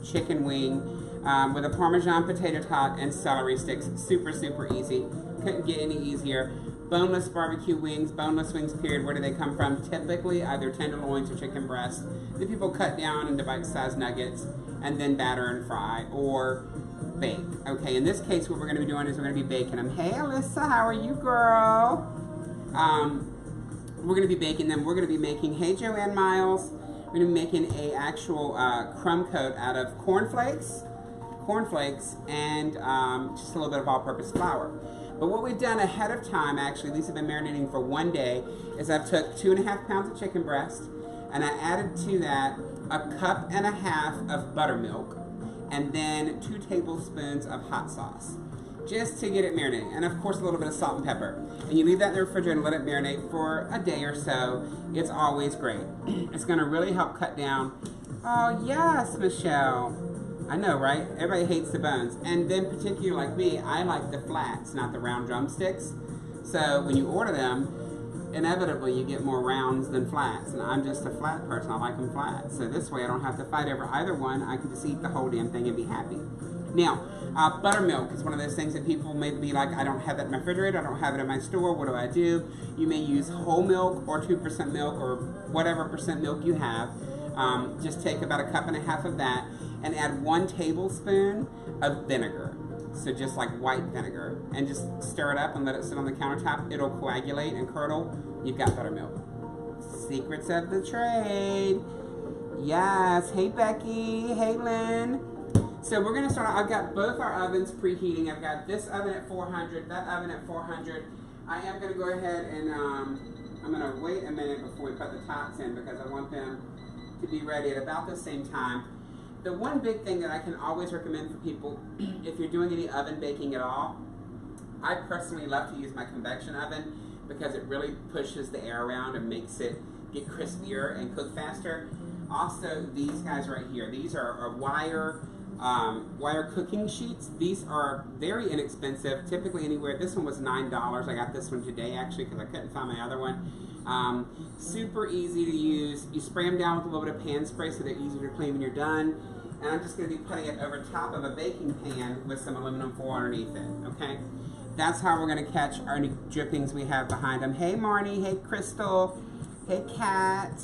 chicken wing with a Parmesan potato tot and celery sticks. Super, super easy. Couldn't get any easier. Boneless barbecue wings, boneless wings period. Where do they come from? Typically either tenderloins or chicken breasts that people cut down into bite-sized nuggets and then batter and fry or bake. Okay, in this case what we're going to be doing is we're going to be baking them. Hey Alyssa, how are you, girl? We're going to be baking them. We're going to be making, hey Joanne Miles, we're going to be making a actual crumb coat out of cornflakes and just a little bit of all-purpose flour. But what we've done ahead of time, actually, these have been marinating for one day, is I've took 2.5 pounds of chicken breast and I added to that a 1.5 cups of buttermilk and then 2 tablespoons of hot sauce, just to get it marinating. And of course a little bit of salt and pepper. And you leave that in the refrigerator and let it marinate for a day or so. It's always great. It's gonna really help cut down. Oh yes, Michelle. I know, right? Everybody hates the bones. And then particularly like me, I like the flats, not the round drumsticks. So when you order them, inevitably you get more rounds than flats. And I'm just a flat person, I like them flat. So this way I don't have to fight over either one. I can just eat the whole damn thing and be happy. Now, buttermilk is one of those things that people may be like, I don't have that in my refrigerator, I don't have it in my store, what do I do? You may use whole milk or 2% milk or whatever percent milk you have. Just take about 1.5 cups of that and add 1 tablespoon of vinegar. So just like white vinegar. And just stir it up and let it sit on the countertop. It'll coagulate and curdle. You've got buttermilk. Secrets of the trade. Yes. Hey Becky. Hey Lynn. So we're going to start, I've got both our ovens preheating. I've got this oven at 400, that oven at 400. I am going to go ahead and I'm going to wait a minute before we put the tots in because I want them to be ready at about the same time. The one big thing that I can always recommend for people, if you're doing any oven baking at all, I personally love to use my convection oven because it really pushes the air around and makes it get crispier and cook faster. Also, these guys right here, these are wire cooking sheets. These are very inexpensive, typically anywhere. This one was $9. I got this one today actually because I couldn't find my other one. Super easy to use. You spray them down with a little bit of pan spray so they're easier to clean when you're done. And I'm just going to be putting it over top of a baking pan with some aluminum foil underneath it, okay? That's how we're going to catch our drippings we have behind them. Hey Marnie, hey Crystal, hey Kat.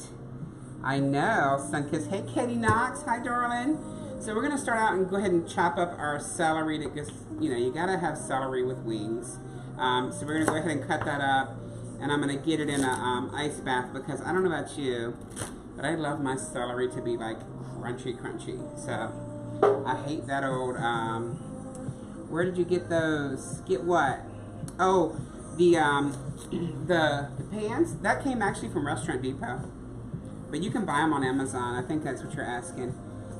I know, Sunkiss. Hey Katie Knox, hi darling. So we're going to start out and go ahead and chop up our celery. Because, you know, you got to have celery with wings. So we're going to go ahead and cut that up. And I'm going to get it in an ice bath because I don't know about you, but I love my celery to be like crunchy, crunchy. So I hate that old, where did you get those? Get what? Oh, the pans? That came actually from Restaurant Depot. But you can buy them on Amazon. I think that's what you're asking.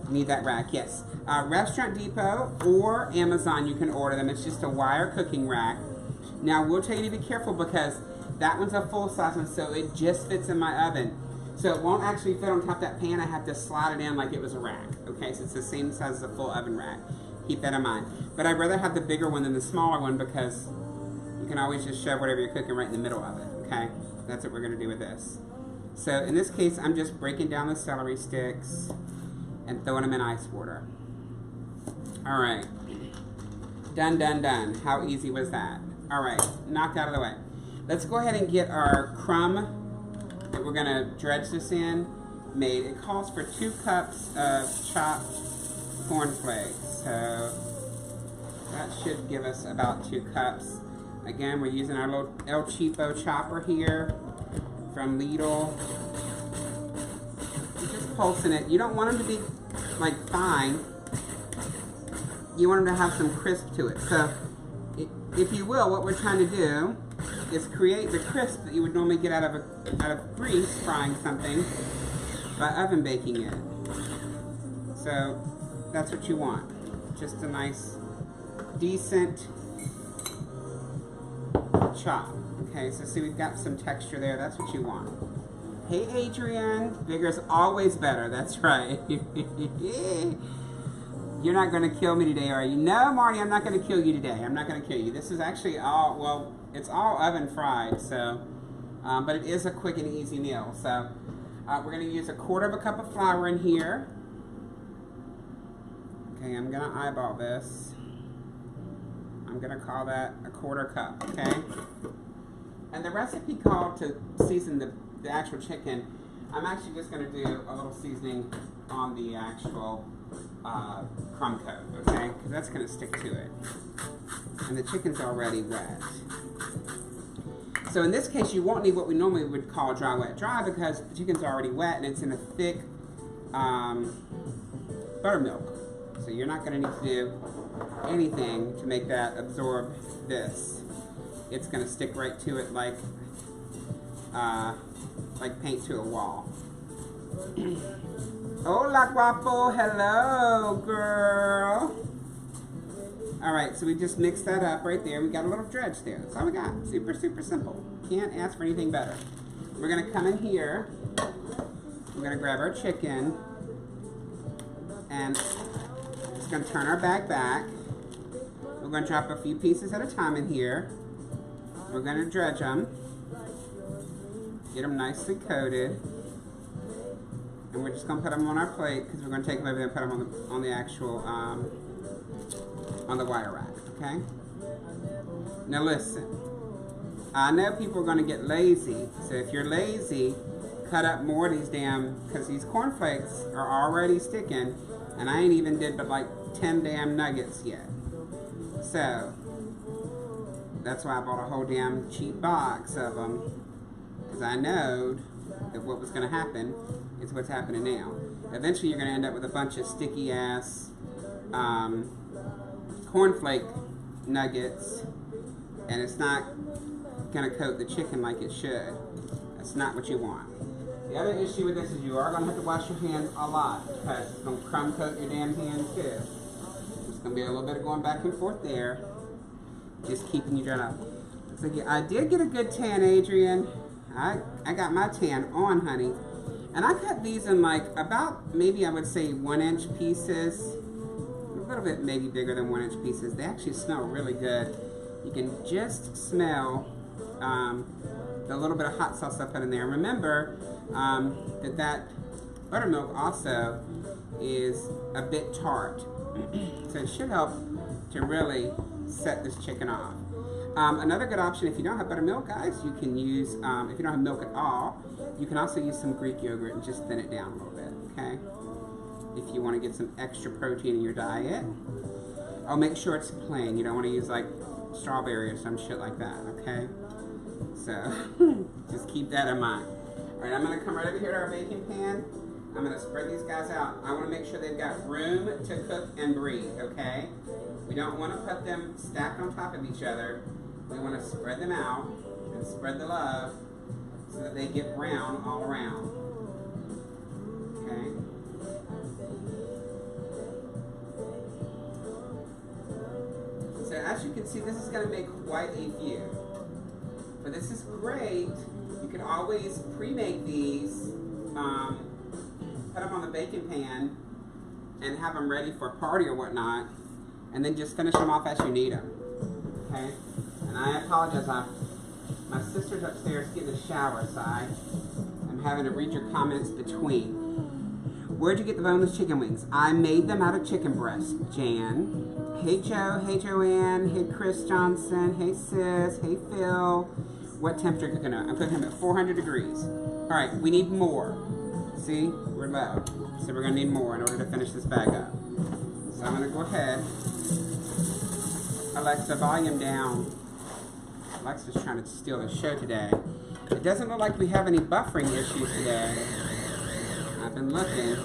Need that rack, yes. Restaurant Depot or Amazon, you can order them. It's just a wire cooking rack. Now, we'll tell you to be careful because that one's a full-size one, so it just fits in my oven. So it won't actually fit on top of that pan. I have to slide it in like it was a rack. Okay, so it's the same size as a full oven rack. Keep that in mind. But I'd rather have the bigger one than the smaller one because you can always just shove whatever you're cooking right in the middle of it. Okay, that's what we're going to do with this. So in this case, I'm just breaking down the celery sticks and throwing them in ice water. All right. Done, done, done. How easy was that? All right, knocked out of the way. Let's go ahead and get our crumb that we're gonna dredge this in made. It calls for 2 cups of chopped cornflakes. So that should give us about 2 cups. Again, we're using our little El Cheapo chopper here from Lidl. You're just pulsing it. You don't want them to be like fine. You want them to have some crisp to it. So if you will, what we're trying to do is create the crisp that you would normally get out of grease frying something by oven baking it. So that's what you want. Just a nice, decent chop. Okay, so see we've got some texture there. That's what you want. Hey Adrian, bigger is always better. That's right. You're not going to kill me today, are you? No, Marty, I'm not going to kill you today. I'm not going to kill you. This is actually all, well, it's all oven fried, so, but it is a quick and easy meal. So, we're going to use 1/4 cup of flour in here. Okay, I'm gonna eyeball this. I'm gonna call that a 1/4 cup, okay? And the recipe called to season the actual chicken, I'm actually just gonna do a little seasoning on the actual crumb coat, okay? Because that's gonna stick to it. And the chicken's already wet. So in this case, you won't need what we normally would call dry, wet, dry, because the chicken's already wet and it's in a thick buttermilk. So you're not gonna need to do anything to make that absorb this. It's gonna stick right to it like paint to a wall. Hola, guapo, hello, girl. All right, so we just mixed that up right there. We got a little dredge there. That's all we got. Super, super simple. Can't ask for anything better. We're gonna come in here. We're gonna grab our chicken and just gonna turn our bag back. We're gonna drop a few pieces at a time in here. We're gonna dredge them. Get them nicely coated. And we're just gonna put them on our plate because we're gonna take them over there and put them on the actual on the wire rack, okay? Now listen, I know people are gonna get lazy, so if you're lazy, cut up more of these because these cornflakes are already sticking, and I ain't even did but like 10 damn nuggets yet. So, that's why I bought a whole damn cheap box of them, because I knowed that what was gonna happen is what's happening now. Eventually you're gonna end up with a bunch of sticky ass cornflake nuggets, and it's not gonna coat the chicken like it should. That's not what you want. The other issue with this is you are gonna have to wash your hands a lot because it's gonna crumb coat your damn hands too. There's gonna be a little bit of going back and forth there, just keeping you dried up. So yeah, I did get a good tan, Adrian. I got my tan on, honey. And I cut these in like about, maybe I would say 1-inch pieces. A little bit maybe bigger than 1-inch pieces. They actually smell really good. You can just smell the little bit of hot sauce I put in there. Remember that buttermilk also is a bit tart. So it should help to really set this chicken off. Another good option, if you don't have buttermilk, guys, you can use, if you don't have milk at all, you can also use some Greek yogurt and just thin it down a little bit, okay? If you want to get some extra protein in your diet. Oh, make sure it's plain. You don't want to use like strawberry or some shit like that, okay? So, just keep that in mind. All right, I'm going to come right over here to our baking pan. I'm going to spread these guys out. I want to make sure they've got room to cook and breathe, okay? We don't want to put them stacked on top of each other. We want to spread them out and spread the love so that they get brown all around. Okay? So as you can see, this is going to make quite a few. But this is great. You can always pre-make these, put them on the baking pan, and have them ready for a party or whatnot, and then just finish them off as you need them. Okay? And I apologize, my sister's upstairs getting a shower, so I'm having to read your comments between. Where'd you get the boneless chicken wings? I made them out of chicken breast, Jan. Hey Joe, hey Joanne, hey Chris Johnson, hey sis, hey Phil. What temperature are you cooking at? I'm cooking them at 400 degrees. All right, we need more. See, we're low. So we're gonna need more in order to finish this bag up. So I'm gonna go ahead. Alexa, volume down. Alexa's trying to steal the show today. It doesn't look like we have any buffering issues today. I've been looking.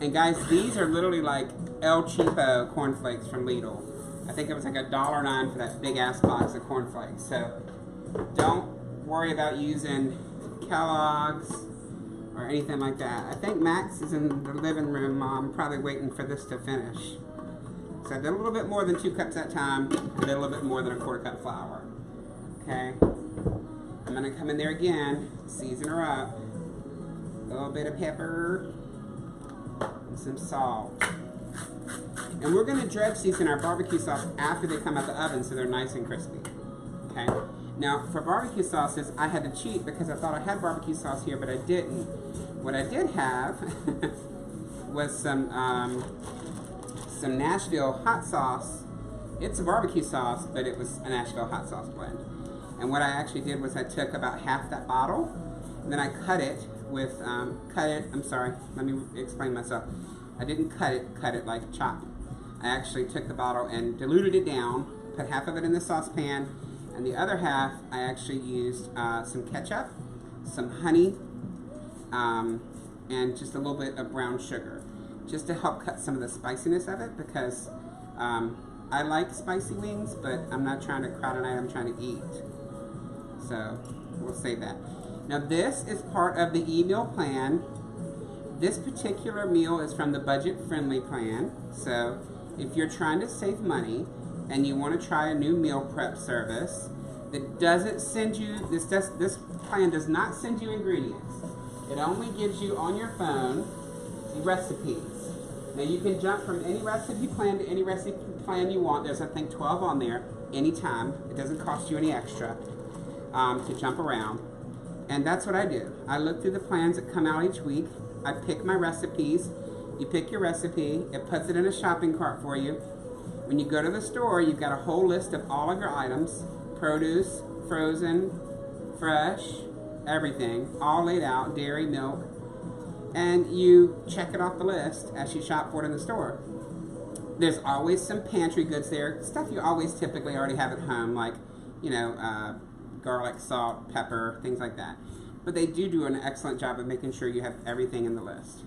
And guys, these are literally like El Cheapo cornflakes from Lidl. I think it was like $1.09 for that big ass box of cornflakes. So don't worry about using Kellogg's or anything like that. I think Max is in the living room, probably waiting for this to finish. So I did a little bit more than 2 cups that time. I did a little bit more than a 1/4 cup flour. Okay. I'm gonna come in there again, season her up. A little bit of pepper and some salt. And we're gonna dredge season our barbecue sauce after they come out the oven so they're nice and crispy. Okay. Now for barbecue sauces, I had to cheat because I thought I had barbecue sauce here, but I didn't. What I did have was some Nashville hot sauce. It's a barbecue sauce, but it was a Nashville hot sauce blend. And what I actually did was I took about half that bottle, and then I cut it with, I'm sorry, let me explain myself. I didn't cut it like chop. I actually took the bottle and diluted it down, put half of it in the saucepan, and the other half I actually used some ketchup, some honey, and just a little bit of brown sugar, just to help cut some of the spiciness of it, because I like spicy wings, but I'm not trying to crowd a night, I'm trying to eat. So we'll say that. Now this is part of the e-meal plan. This particular meal is from the budget-friendly plan. So if you're trying to save money and you want to try a new meal prep service that doesn't send you, this plan does not send you ingredients. It only gives you on your phone the recipes. Now you can jump from any recipe plan to any recipe plan you want. There's I think 12 on there anytime. It doesn't cost you any extra to jump around. And that's what I do. I look through the plans that come out each week. I pick my recipes. You pick your recipe. It puts it in a shopping cart for you. When you go to the store, you've got a whole list of all of your items. Produce, frozen, fresh, everything. All laid out, dairy, milk. And you check it off the list as you shop for it in the store. There's always some pantry goods there. Stuff you always typically already have at home, like, you know, garlic, salt, pepper, things like that. But they do an excellent job of making sure you have everything in the list.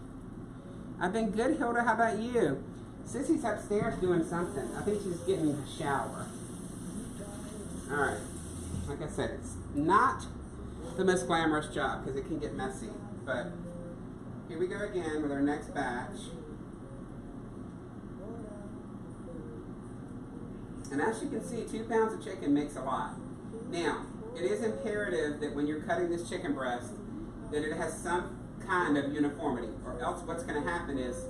I've been good, Hilda. How about you? Sissy's upstairs doing something. I think she's getting a shower. All right. Like I said, it's not the most glamorous job because it can get messy. But here we go again with our next batch. And as you can see, 2 pounds of chicken makes a lot. Now, it is imperative that when you're cutting this chicken breast, that it has some kind of uniformity, or else what's going to happen is,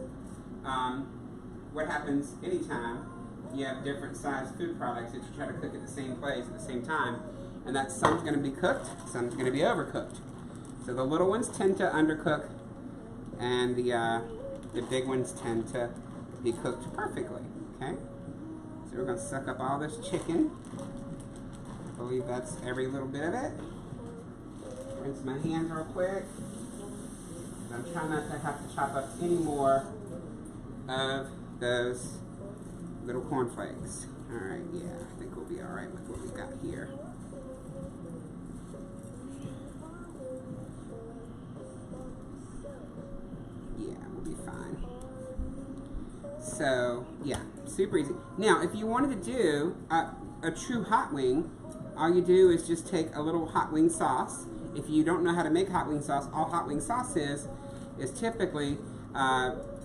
what happens anytime you have different sized food products that you try to cook at the same place at the same time, and that some's going to be cooked, some's going to be overcooked. So the little ones tend to undercook, and the big ones tend to be cooked perfectly, okay? So we're going to suck up all this chicken. I believe that's every little bit of it. Rinse my hands real quick. I'm trying not to have to chop up any more of those little cornflakes. Alright, yeah, I think we'll be alright with what we've got here. Yeah, we'll be fine. So, yeah, super easy. Now, if you wanted to do a true hot wing, all you do is just take a little hot wing sauce. If you don't know how to make hot wing sauce, all hot wing sauce is typically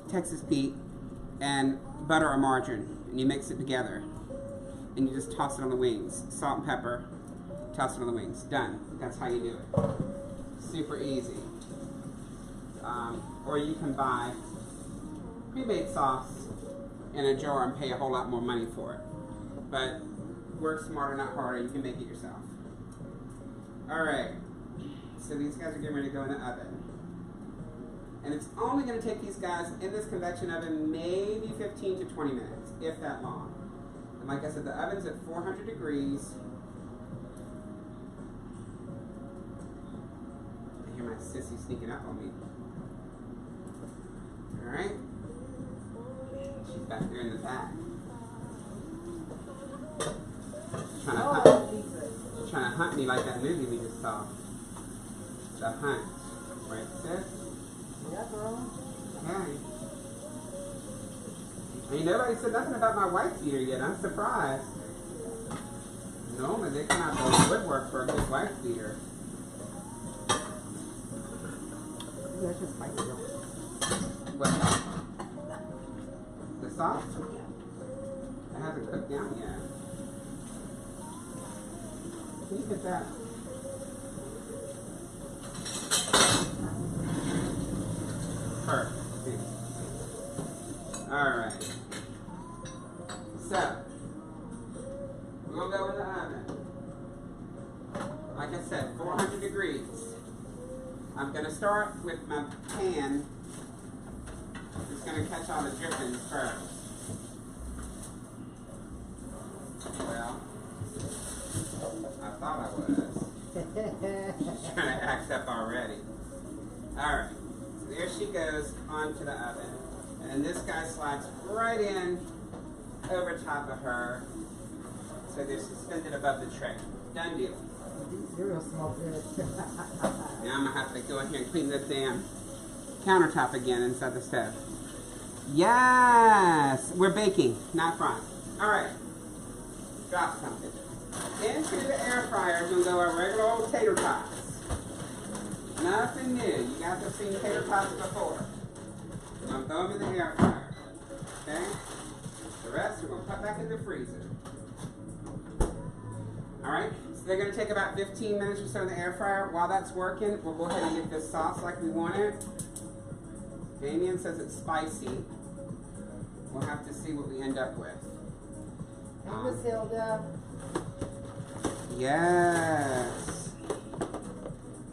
Texas Pete and butter or margarine, and you mix it together, and you just toss it on the wings. Salt and pepper, toss it on the wings. Done. That's how you do it. Super easy. Or you can buy pre-made sauce in a jar and pay a whole lot more money for it. But work smarter, not harder. You can make it yourself. Alright, so these guys are getting ready to go in the oven. And it's only going to take these guys in this convection oven maybe 15 to 20 minutes, if that long. And like I said, the oven's at 400 degrees. I hear my sissy sneaking up on me. Alright. She's back there in the back. Trying to hunt me like that movie we just saw. The Hunt. Right, sis? Yeah, girl. Okay. I mean, nobody said nothing about my wife beater yet. I'm surprised. Normally they come out the woodwork for a good wife beater. Yeah, it's just spicy. What? The sauce? It hasn't cooked down yet. Can you get that? Perfect. Alright. So, we're going to go in the oven. Like I said, 400 degrees. I'm going to start with my pan. Just gonna catch all the drippings first. Well, I thought I was. She's trying to act up already. Alright, so there she goes onto the oven. And this guy slides right in over top of her. So they're suspended above the tray. Done deal. Cereal smell good. Now I'm gonna have to go in here and clean this damn countertop again inside the stove. Yes! We're baking, not frying. Alright. Drop something. Into the air fryer is gonna go our regular old tater tots. Nothing new. You guys have seen tater tots before. I'm gonna throw them in the air fryer. Okay? The rest we're gonna put back in the freezer. Alright? So they're gonna take about 15 minutes or so in the air fryer. While that's working, we'll go ahead and get this sauce like we want it. Damien says it's spicy. We'll have to see what we end up with. Hey, Miss Hilda. Yes.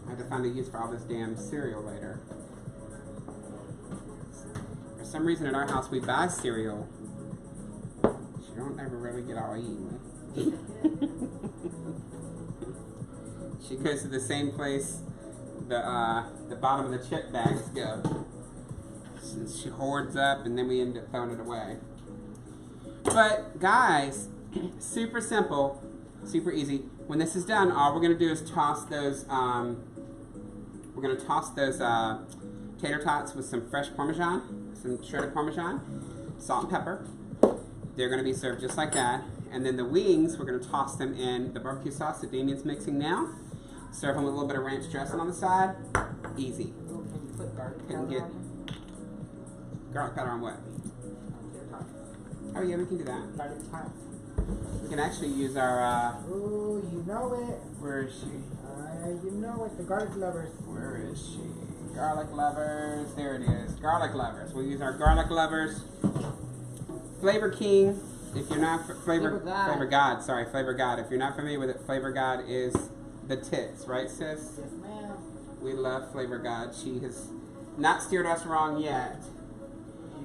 I have to find a use for all this damn cereal later. For some reason at our house we buy cereal. You don't ever really get all eaten. She goes to the same place the bottom of the chip bags go. She hoards up and then we end up throwing it away. But guys, super simple, super easy. When this is done, all we're gonna do is toss those. Tater tots with some fresh Parmesan, some shredded Parmesan, salt and pepper. They're gonna be served just like that. And then the wings, we're gonna toss them in the barbecue sauce that Damien's mixing now. Serve them with a little bit of ranch dressing on the side. Easy. Can you put garlic Can powder get on garlic powder on what? tater tots? Oh yeah, we can do that. Garlic tots. We can actually use our. Ooh, you know it. Where is she? You know it. The garlic lovers. Where is she? Garlic lovers. There it is. Garlic lovers. We'll use our garlic lovers. Flavor King. If you're not Flavor God. Sorry, Flavor God. If you're not familiar with it, Flavor God is the tits, right, sis? Yes, ma'am. We love Flavor God. She has not steered us wrong yet.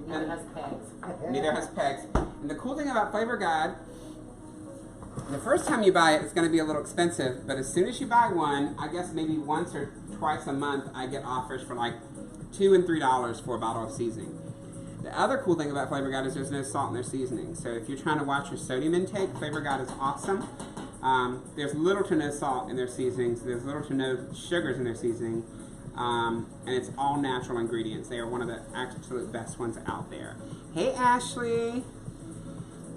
Neither has pegs. Neither has pegs. And the cool thing about Flavor God, the first time you buy it, it's going to be a little expensive, but as soon as you buy one, I guess maybe once or twice a month, I get offers for like $2 and $3 for a bottle of seasoning. The other cool thing about Flavor God is there's no salt in their seasoning. So if you're trying to watch your sodium intake, Flavor God is awesome. There's little to no salt in their seasonings. There's little to no sugars in their seasoning. And it's all natural ingredients. They are one of the absolute best ones out there. Hey, Ashley.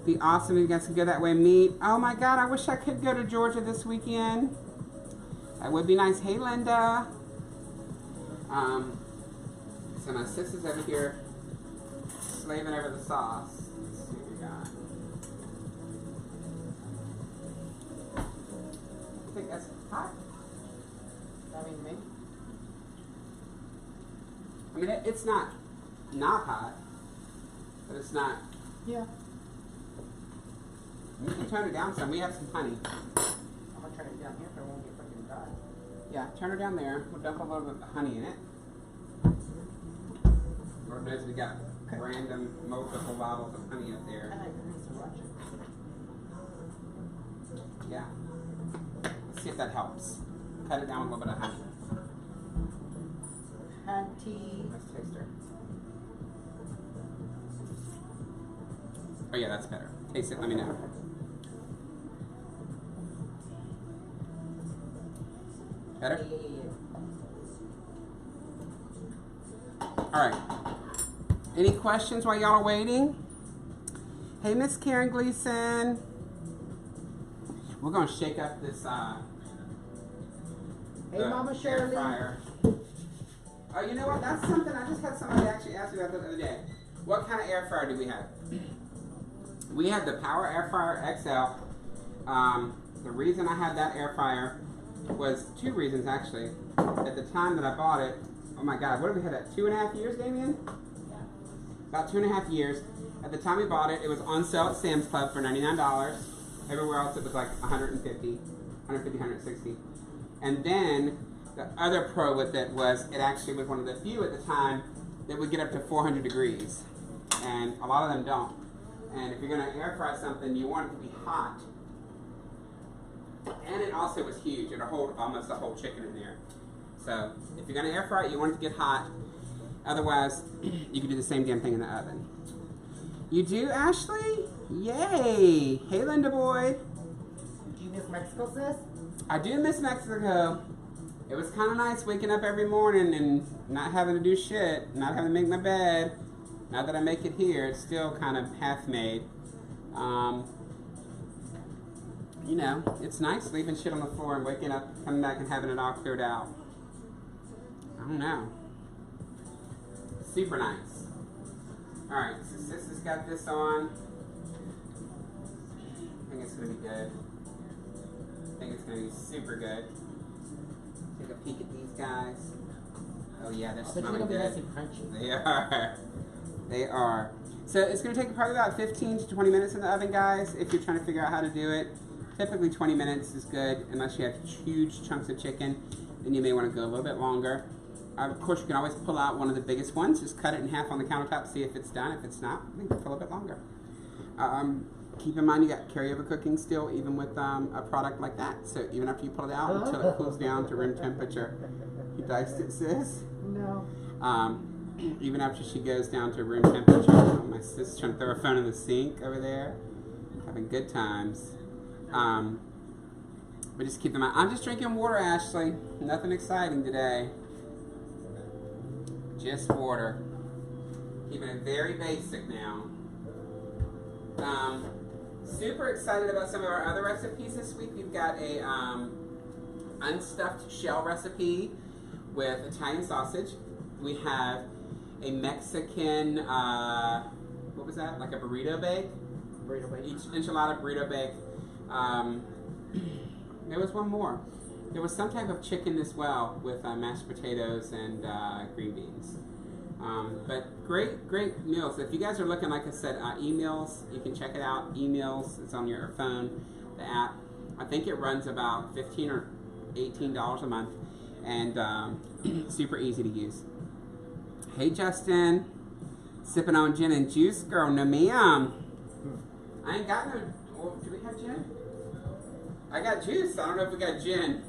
Be awesome if you guys could go that way and meet. Oh my God, I wish I could go to Georgia this weekend. That would be nice. Hey, Linda. So my sister's over here slaving over the sauce. Let's see what we got. I think that's hot. I mean, maybe. I mean, it's not hot, but it's not. Yeah. You can turn it down some. We have some honey. I'm gonna turn it down here so it won't get freaking dry. Yeah, turn her down there. We'll dump a little bit of honey in it. Lord knows we got random multiple bottles of honey up there. I like to watch it. Yeah. Let's see if that helps. Cut it down with a little bit of honey. Hunty. Let's taste her. Oh yeah, that's better. Taste it, let me know. Better? Alright. Any questions while y'all are waiting? Hey, Miss Karen Gleason. We're going to shake up this Hey, Mama Shirley. fryer. Oh, you know what? That's something I just had somebody actually ask me about the other day. What kind of air fryer do we have? We have the Power Air Fryer XL. The reason I had that air fryer was two reasons actually. At the time that I bought it, oh my God, what have we had that? 2.5 years, Damien? Yeah. About 2.5 years. At the time we bought it, it was on sale at Sam's Club for $99. Everywhere else it was like $150, $160. And then the other pro with it was it actually was one of the few at the time that would get up to 400 degrees. And a lot of them don't. And if you're going to air fry something, you want it to be hot. And it also was huge. It'll hold almost a whole chicken in there. So if you're going to air fry it, you want it to get hot. Otherwise, you can do the same damn thing in the oven. You do, Ashley? Yay! Hey, Linda boy. Do you miss Mexico, sis? I do miss Mexico. It was kind of nice waking up every morning and not having to do shit, not having to make my bed. Now that I make it here, it's still kind of half made. You know, it's nice leaving shit on the floor and waking up, coming back and having it all cleared out. I don't know. Super nice. Alright, so Sis has got this on. I think it's going to be good. I think it's going to be super good. Take a peek at these guys. Oh yeah, they're smelling good. Nice and crunchy. They are. They are. So it's going to take probably about 15 to 20 minutes in the oven, guys, if you're trying to figure out how to do it. Typically 20 minutes is good, unless you have huge chunks of chicken. Then you may want to go a little bit longer. Of course, you can always pull out one of the biggest ones. Just cut it in half on the countertop, see if it's done. If it's not, then cook a little bit longer. Keep in mind you got carryover cooking still, even with a product like that. So even after you pull it out until it cools down to room temperature. You diced it, sis? No. Even after she goes down to room temperature. Oh, my sis trying to throw her phone in the sink over there. Having good times. But just keep in mind, I'm just drinking water, Ashley. Nothing exciting today. Just water. Keeping it very basic now. Super excited about some of our other recipes this week. We've got a unstuffed shell recipe with Italian sausage. We have a Mexican, what was that? Like a burrito bake? Burrito bake. Each enchilada burrito bake. There was one more. There was some type of chicken as well with mashed potatoes and green beans. But great meals. If you guys are looking, like I said, emails, you can check it out. Emails, it's on your phone, the app. I think it runs about $15 or $18 a month, and super easy to use. Hey, Justin. Sipping on gin and juice, girl. No, ma'am. I ain't got no... Well, do we have gin? I got juice. I don't know if we got gin.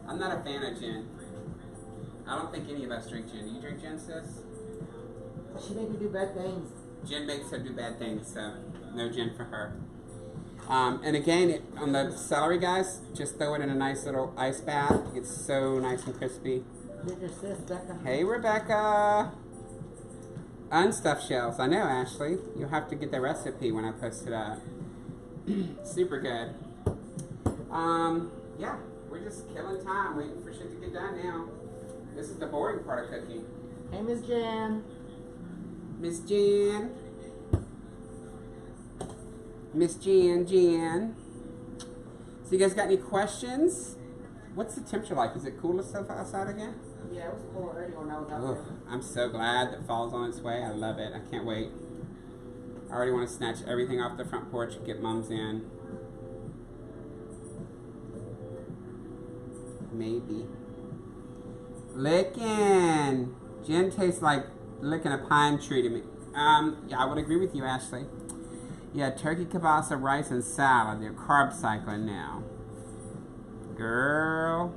I'm not a fan of gin. I don't think any of us drink gin. Do you drink gin, sis? She made me do bad things. Gin makes her do bad things, so no gin for her. And again, on the celery, guys, just throw it in a nice little ice bath. It gets so nice and crispy. Did your sis, Becca? Hey, Rebecca. Unstuffed shells. I know, Ashley. You'll have to get the recipe when I post it up. Super good. Yeah, we're just killing time, waiting for shit to get done now. This is the boring part of cooking. Hey, Miss Jan. Miss Jan. Miss Jan. So you guys got any questions? What's the temperature like? Is it cool stuff outside again? Yeah, it was cool already when I was out Oh, there. I'm so glad that fall's on its way. I love it. I can't wait. I already want to snatch everything off the front porch and get mums in. Maybe. Licking. Gin tastes like licking a pine tree to me. Yeah, I would agree with you, Ashley. Yeah, turkey kielbasa, rice, and salad. They're carb cycling now. Girl,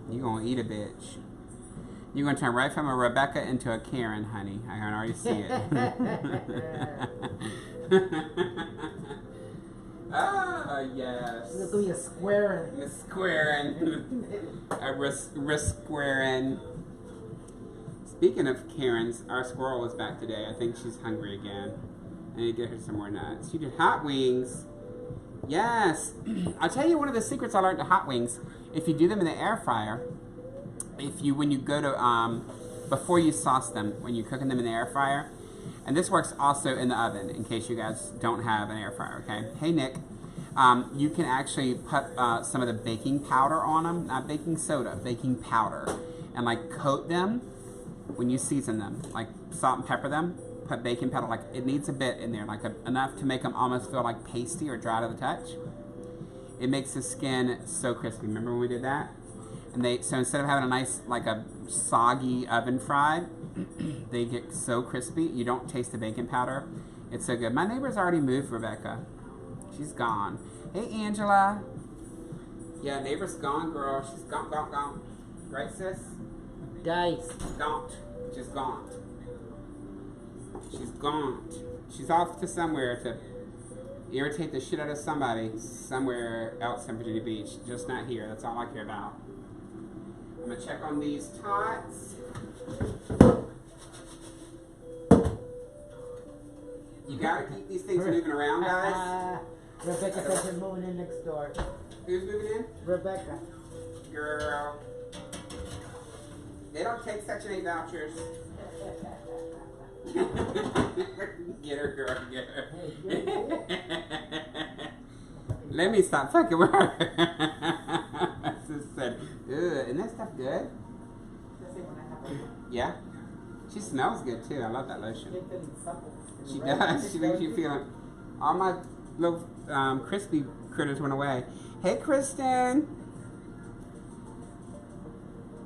you gonna eat a bitch. You're gonna turn right from a Rebecca into a Karen, honey. I can already see it. Ah, yes. It's gonna be a squaring. A squaring. A squaring. Speaking of Karens, our squirrel is back today. I think she's hungry again. I need to get her some more nuts. She did hot wings. Yes. I'll tell you one of the secrets I learned to hot wings. If you do them in the air fryer, when you go to, before you sauce them, when you're cooking them in the air fryer, and this works also in the oven, in case you guys don't have an air fryer, okay? Hey, Nick. You can actually put some of the baking powder on them, not baking soda, baking powder, and like coat them when you season them, like salt and pepper them. Put baking powder, like it needs a bit in there, like enough to make them almost feel like pasty or dry to the touch. It makes the skin so crispy. Remember when we did that? And so instead of having a nice, like a soggy oven fried, They get so crispy. You don't taste the baking powder. It's so good. My neighbor's already moved, Rebecca. She's gone. Hey, Angela. Yeah, neighbor's gone, girl. She's gone. Right, sis? Dice. Gaunt. Just gaunt. She's gaunt. She's off to somewhere to irritate the shit out of somebody somewhere else in Virginia Beach. Just not here. That's all I care about. I'm going to check on these tots. You got to keep these things moving around, guys. Rebecca says you're moving in next door. Who's moving in? Rebecca. Girl. They don't take Section 8 vouchers. Get her, girl, get her. Let me stop fucking with her. I just said, ugh, isn't that stuff good? Yeah? She smells good too. I love that lotion. She does. She makes you feel all my little crispy critters went away. Hey, Kristen.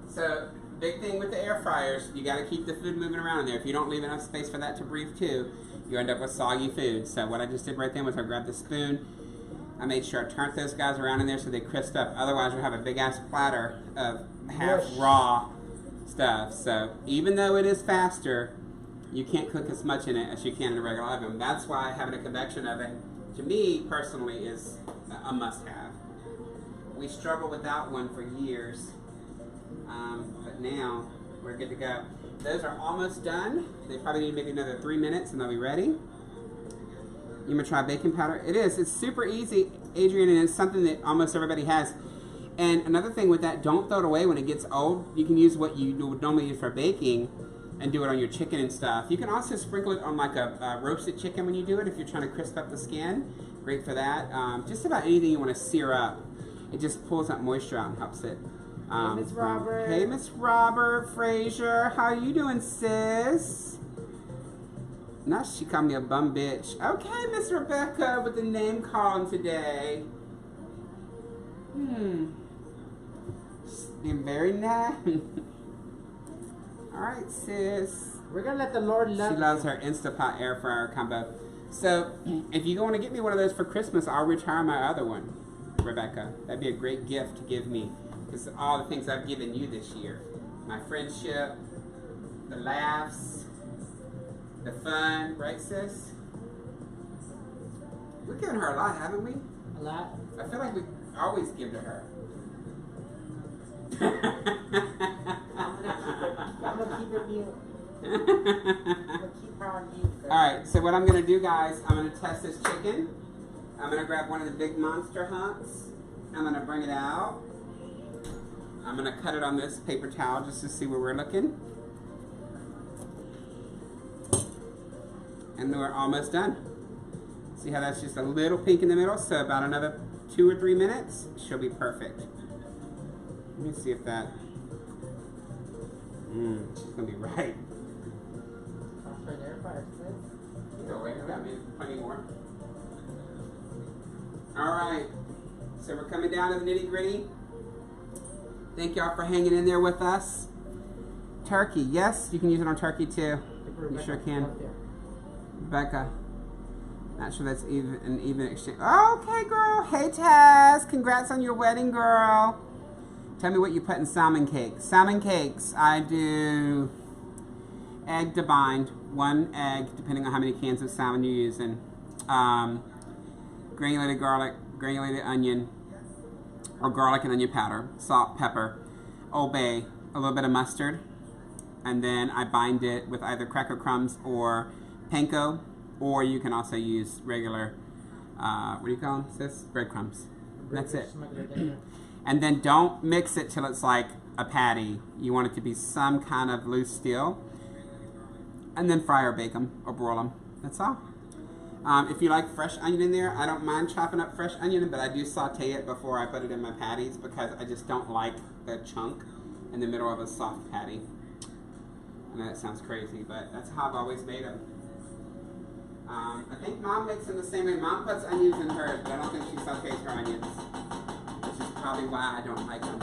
So, big thing with the air fryers, you got to keep the food moving around in there. If you don't leave enough space for that to breathe too, you end up with soggy food. So what I just did right then was I grabbed the spoon. I made sure I turned those guys around in there so they crisp up. Otherwise, you'll have a big ass platter of half raw stuff. So even though it is faster, you can't cook as much in it as you can in a regular oven. That's why having a convection oven, to me personally, is a must-have. We struggled without one for years. But now we're good to go. Those are almost done. They probably need maybe another 3 minutes and they'll be ready. You gonna try baking powder? It is. It's super easy, Adrian, and it's something that almost everybody has. And another thing with that, don't throw it away when it gets old. You can use what you would normally use for baking and do it on your chicken and stuff. You can also sprinkle it on like a roasted chicken when you do it if you're trying to crisp up the skin. Great for that. Just about anything you want to sear up. It just pulls that moisture out and helps it. Hey, Miss Robert. Hey, Miss Robert Frazier. How you doing, sis? Now she called me a bum bitch. Okay, Miss Rebecca with the name calling today. She's being very nice. Alright, sis. We're going to let the Lord love She loves her Instapot air fryer combo. So, if you want to get me one of those for Christmas, I'll retire my other one, Rebecca. That'd be a great gift to give me. Because all the things I've given you this year. My friendship, the laughs, the fun, right, sis? We've given her a lot, haven't we? a lot. I feel like we always give to her. I'm gonna keep it mute. I'm gonna keep her on mute. Alright, so what I'm going to do, guys, I'm going to test this chicken. I'm going to grab one of the big monster hunks. I'm going to bring it out. I'm going to cut it on this paper towel just to see where we're looking. And we're almost done. See how that's just a little pink in the middle? So about another 2 or 3 minutes, she'll be perfect. Let me see if that... she's going to be right. No, wait, I got plenty more. Alright, so we're coming down to the nitty gritty. Thank y'all for hanging in there with us. Turkey, yes, you can use it on turkey too. You sure can. Rebecca, not sure that's an even exchange. Okay, girl. Hey, Taz, congrats on your wedding, girl. Tell me what you put in salmon cakes. Salmon cakes, I do egg to bind, 1 egg, depending on how many cans of salmon you're using. Granulated garlic, granulated onion, or garlic and onion powder, salt, pepper, Old Bay, a little bit of mustard, and then I bind it with either cracker crumbs or panko, or you can also use regular, what do you call them, sis? Breadcrumbs. That's it. And then don't mix it till it's like a patty. You want it to be some kind of loose steel. And then fry or bake them or broil them. That's all. If you like fresh onion in there, I don't mind chopping up fresh onion, but I do saute it before I put it in my patties because I just don't like the chunk in the middle of a soft patty. I know that sounds crazy, but that's how I've always made them. I think Mom makes them the same way. Mom puts onions in hers, but I don't think she sautés her onions, which is probably why I don't like them.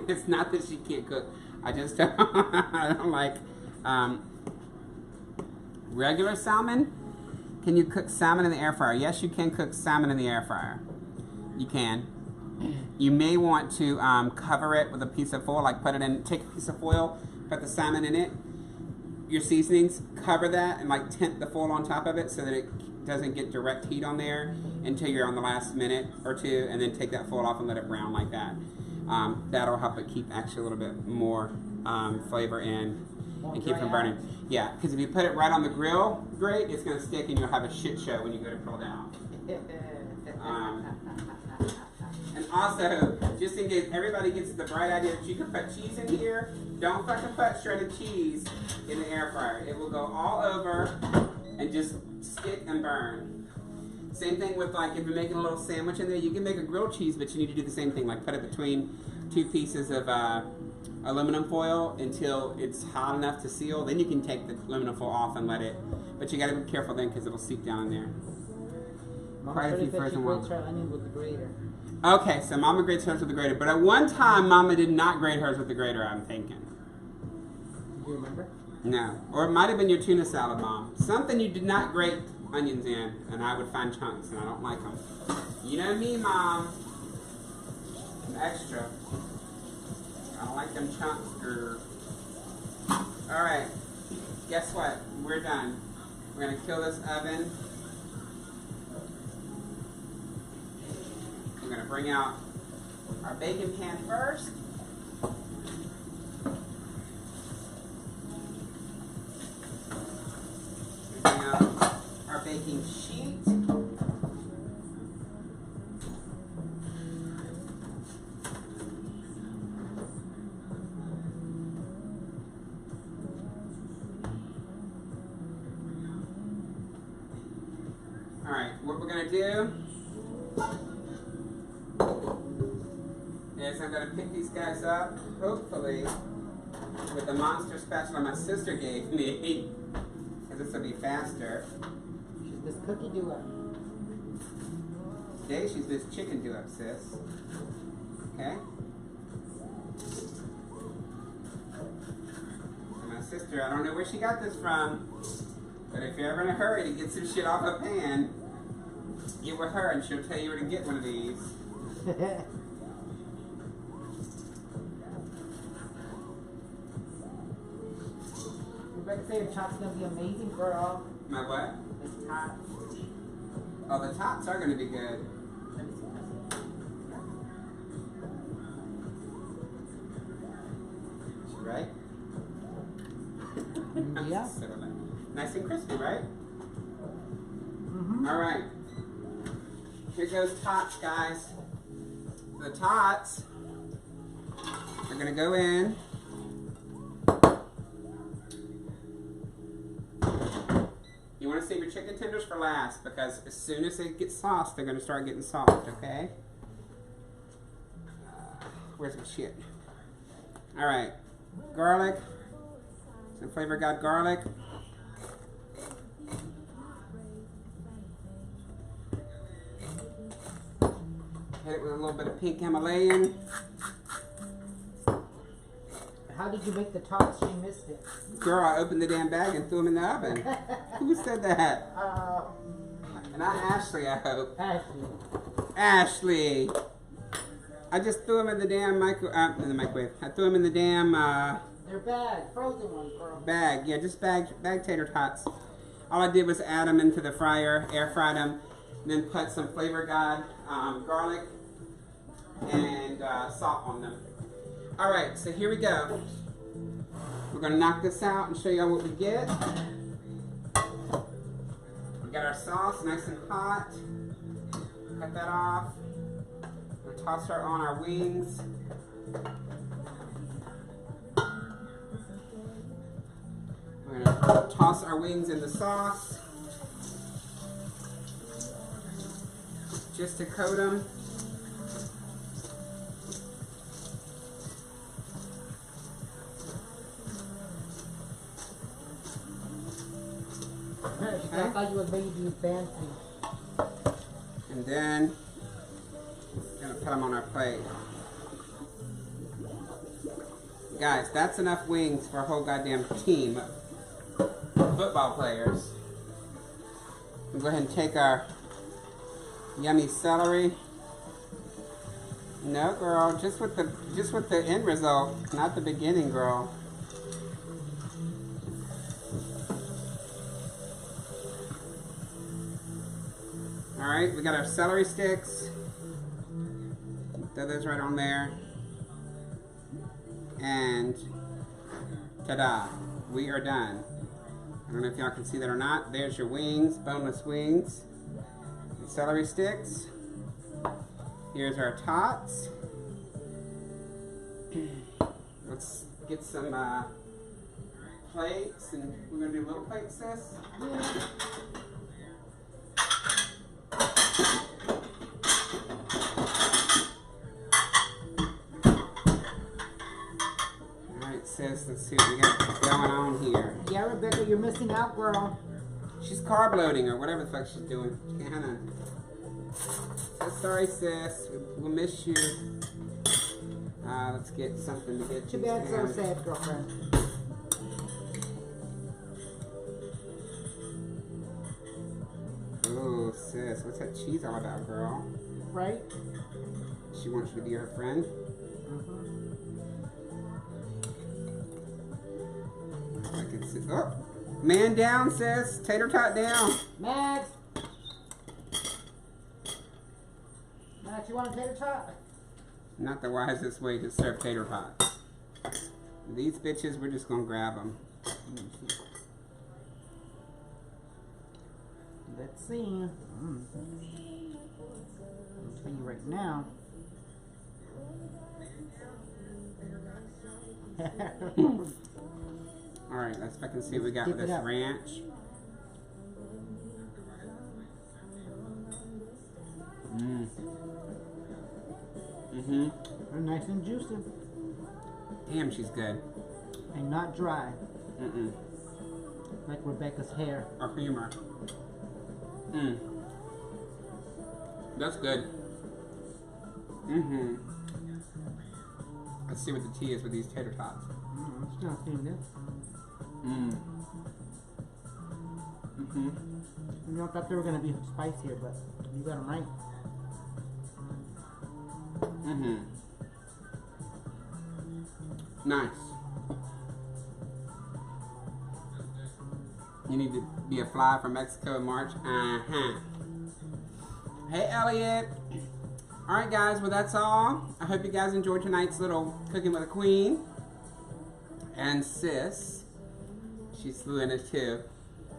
It's not that she can't cook. I just don't, I don't like regular salmon. Can you cook salmon in the air fryer? Yes, you can cook salmon in the air fryer. You can. You may want to cover it with a piece of foil, like put it in, take a piece of foil, put the salmon in it, your seasonings, cover that, and like tint the foil on top of it so that it doesn't get direct heat on there until you're on the last minute or two, and then take that foil off and let it brown like that. That'll help it keep actually a little bit more flavor in and keep from burning. Yeah, because if you put it right on the grill grate, it's going to stick and you'll have a shit show when you go to pull it out. And also, just in case everybody gets the bright idea that you can put cheese in here, don't fucking put shredded cheese in the air fryer. It will go all over and just stick and burn. Same thing with, like, if you're making a little sandwich in there, you can make a grilled cheese, but you need to do the same thing, like put it between two pieces of aluminum foil until it's hot enough to seal. Then you can take the aluminum foil off and let it, but you gotta be careful then because it'll seep down in there. Quite a few frozen ones. Her onion with the grater. Okay, so Mama grates hers with the grater, but at one time Mama did not grate hers with the grater, I'm thinking. Do you remember? No, or it might have been your tuna salad, Mom. Something you did not grate onions in, and I would find chunks, and I don't like them. You know me, Mom. I'm extra. I don't like them chunks, girl. Alright, guess what? We're done. We're going to kill this oven. We're going to bring out our baking pan first. Bring out our baking sheet. Alright, what we're going to do is I'm going to pick these guys up, hopefully, with the monster spatula my sister gave me, because this will be faster. She's Miss Cookie Do-Up. Today she's Miss Chicken Do-Up, sis. Okay? So my sister, I don't know where she got this from, but if you're ever in a hurry to get some shit off a pan, get with her and she'll tell you where to get one of these. Rebecca said your Tots gonna be amazing, girl. My what? It's Tots. Oh, the Tots are going to be good. Let me see. Right? Yeah. So nice and crispy, right? Mm-hmm. All right. Here goes Tots, guys. The Tots are going to go in. You want to save your chicken tenders for last because as soon as they get sauced, they're going to start getting soft, okay? Where's my shit? All right. Garlic. Some Flavor God garlic. Hit it with a little bit of pink Himalayan. How did you make the Tots? She missed it. Girl, I opened the damn bag and threw them in the oven. Who said that? Not Ashley, I hope. Ashley. I just threw them in the damn in the microwave. I threw them in the damn they're bag, frozen ones, girl. Bag, yeah, just bag tater tots. All I did was add them into the fryer, air fried them, and then put some Flavor God garlic and salt on them. All right, so here we go. We're gonna knock this out and show y'all what we get. We got our sauce nice and hot. Cut that off. We're gonna toss her on our wings. We're gonna toss our wings in the sauce just to coat them. I thought you were being fancy. And then we're gonna put them on our plate. Guys, that's enough wings for a whole goddamn team of football players. We'll go ahead and take our yummy celery. No, girl, just with the end result, not the beginning, girl. All right, we got our celery sticks. Throw those right on there. And ta-da, we are done. I don't know if y'all can see that or not. There's your wings, boneless wings. And celery sticks. Here's our tots. Let's get some plates, and we're gonna do little plates, sis. Yeah. Sis, let's see what we got going on here. Yeah, Rebecca, you're missing out, girl. She's carb loading or whatever the fuck she's doing. She can't have So sorry, sis. We'll miss you. Let's get something to get Too you. bad, so sad, girlfriend. Oh, sis, what's that cheese all about, girl? Right? She wants you to be her friend. I can see. Oh, man down, sis. Tater tot down. Max! Max, you want a tater tot? Not the wisest way to serve tater tots. These bitches, we're just gonna grab them. Let's see. I'll tell you right now. Alright, let's fucking see what we got with this ranch. They're nice and juicy. Damn, she's good. And not dry. Like Rebecca's hair. Or humor. That's good. Let's see what the tea is with these tater tots. It's not seeing this. You know, I thought they were gonna be spicier, but you got them right. Nice. You need to be a fly from Mexico in March. Hey, Elliot. Alright, guys. Well, that's all. I hope you guys enjoyed tonight's little Cooking with a Queen. And sis. She flew in it too.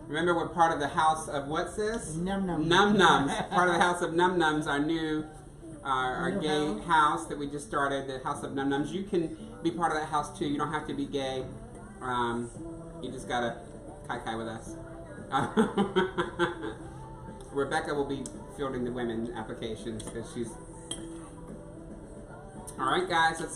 Remember, we're part of the house of what, sis? Num Nums. Num Nums. Part of the house of Num Nums, our new gay house that we just started, the house of Num Nums. You can be part of that house too. You don't have to be gay. You just gotta kai with us. Rebecca will be fielding the women applications because she's. All right, guys. Let's.